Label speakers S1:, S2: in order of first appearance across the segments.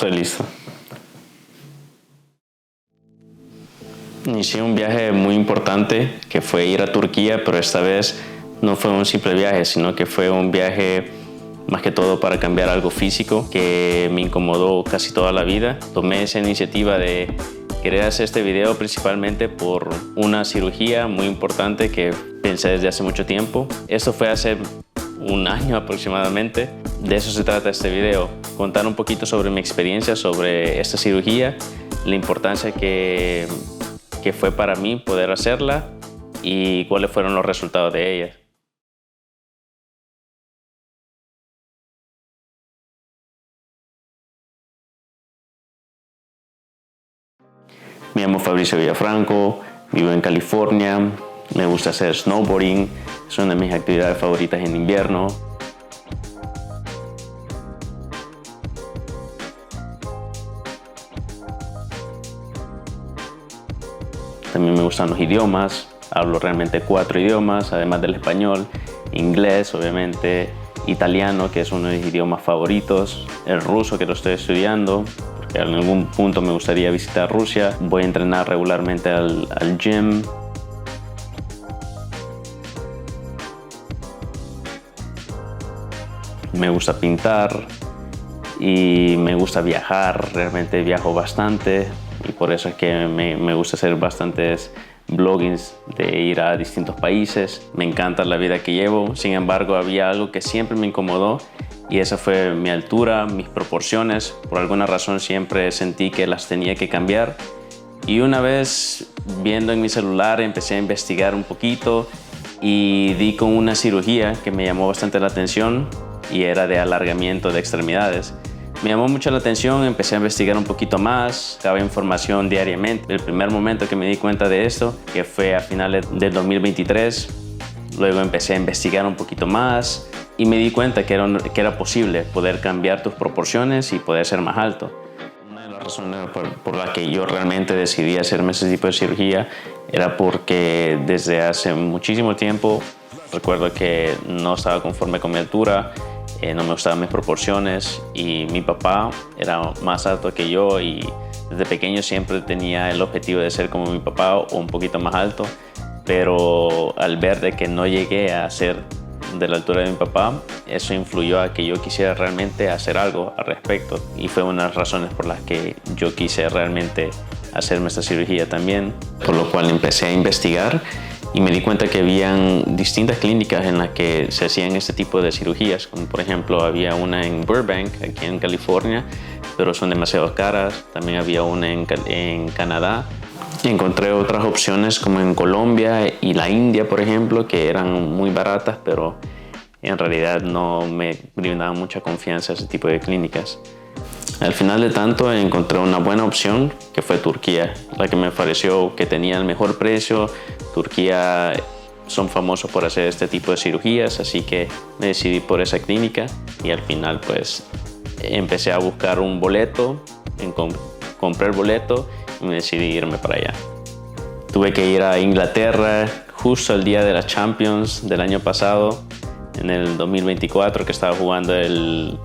S1: Estoy listo. Inicié un viaje muy importante que fue ir a Turquía, pero esta vez no fue un simple viaje, sino que fue un viaje más que todo para cambiar algo físico que me incomodó casi toda la vida. Tomé esa iniciativa de querer hacer este video principalmente por una cirugía muy importante que pensé desde hace mucho tiempo. Esto fue hace un año aproximadamente. De eso se trata este video, contar un poquito sobre mi experiencia sobre esta cirugía, la importancia que fue para mí poder hacerla y cuáles fueron los resultados de ella. Me llamo Fabricio Villafranco, vivo en California, me gusta hacer snowboarding, es una de mis actividades favoritas en invierno. También me gustan los idiomas, hablo realmente 4 idiomas, además del español, inglés obviamente, italiano que es uno de mis idiomas favoritos, el ruso que lo estoy estudiando, porque en algún punto me gustaría visitar Rusia, voy a entrenar regularmente al gym. Me gusta pintar y me gusta viajar, realmente viajo bastante. Y por eso es que me gusta hacer bastantes bloggings de ir a distintos países. Me encanta la vida que llevo. Sin embargo, había algo que siempre me incomodó y esa fue mi altura, mis proporciones. Por alguna razón siempre sentí que las tenía que cambiar. Y una vez viendo en mi celular empecé a investigar un poquito y di con una cirugía que me llamó bastante la atención y era de alargamiento de extremidades. Me llamó mucho la atención, empecé a investigar un poquito más, buscaba información diariamente. El primer momento que me di cuenta de esto, que fue a finales del 2023, luego empecé a investigar un poquito más y me di cuenta que era posible poder cambiar tus proporciones y poder ser más alto. Una de las razones por las que yo realmente decidí hacerme ese tipo de cirugía era porque desde hace muchísimo tiempo recuerdo que no estaba conforme con mi altura, no me gustaban mis proporciones y mi papá era más alto que yo y desde pequeño siempre tenía el objetivo de ser como mi papá o un poquito más alto, pero al ver de que no llegué a ser de la altura de mi papá, eso influyó a que yo quisiera realmente hacer algo al respecto y fue una de las razones por las que yo quise realmente hacerme esta cirugía también, por lo cual empecé a investigar y me di cuenta que habían distintas clínicas en las que se hacían este tipo de cirugías, como por ejemplo había una en Burbank, aquí en California, pero son demasiado caras. También había una en Canadá. Y encontré otras opciones como en Colombia y la India, por ejemplo, que eran muy baratas, pero en realidad no me brindaban mucha confianza ese tipo de clínicas. Al final de tanto encontré una buena opción que fue Turquía, la que me pareció que tenía el mejor precio. Turquía son famosos por hacer este tipo de cirugías, así que me decidí por esa clínica y al final pues empecé a buscar un boleto, compré el boleto y me decidí irme para allá. Tuve que ir a Inglaterra justo el día de la Champions del año pasado, en el 2024, que estaba jugando el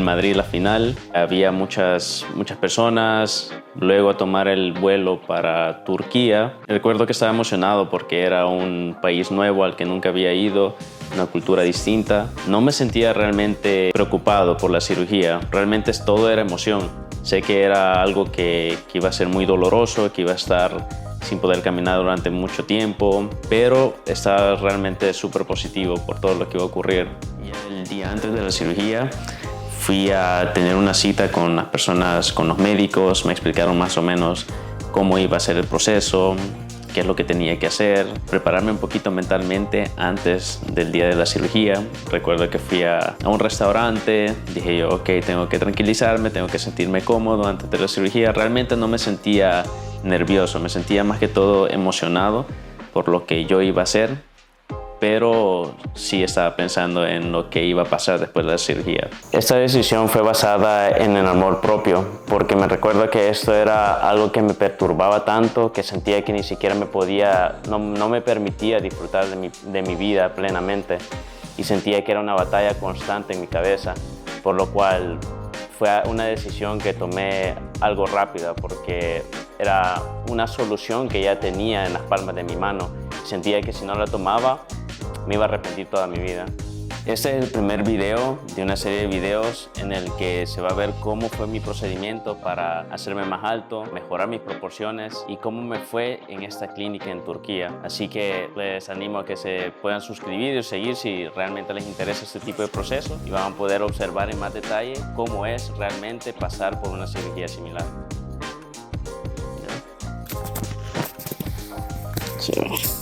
S1: Madrid la final. Había muchas personas. Luego a tomar el vuelo para Turquía. Recuerdo que estaba emocionado porque era un país nuevo al que nunca había ido, una cultura distinta. No me sentía realmente preocupado por la cirugía. Realmente todo era emoción. Sé que era algo que iba a ser muy doloroso, que iba a estar sin poder caminar durante mucho tiempo, pero estaba realmente súper positivo por todo lo que iba a ocurrir. Y el día antes de la cirugía fui a tener una cita con las personas, con los médicos, me explicaron más o menos cómo iba a ser el proceso, qué es lo que tenía que hacer, prepararme un poquito mentalmente antes del día de la cirugía. Recuerdo que fui a un restaurante, dije yo, ok, tengo que tranquilizarme, tengo que sentirme cómodo antes de la cirugía. Realmente no me sentía nervioso, me sentía más que todo emocionado por lo que yo iba a hacer, pero sí estaba pensando en lo que iba a pasar después de la cirugía. Esta decisión fue basada en el amor propio, porque me recuerdo que esto era algo que me perturbaba tanto, que sentía que ni siquiera no me permitía disfrutar de mi vida plenamente, y sentía que era una batalla constante en mi cabeza, por lo cual fue una decisión que tomé algo rápida porque era una solución que ya tenía en las palmas de mi mano. Sentía que si no la tomaba me iba a arrepentir toda mi vida. Este es el primer video de una serie de videos en el que se va a ver cómo fue mi procedimiento para hacerme más alto, mejorar mis proporciones y cómo me fue en esta clínica en Turquía. Así que les animo a que se puedan suscribir y seguir si realmente les interesa este tipo de proceso y van a poder observar en más detalle cómo es realmente pasar por una cirugía similar. Sí.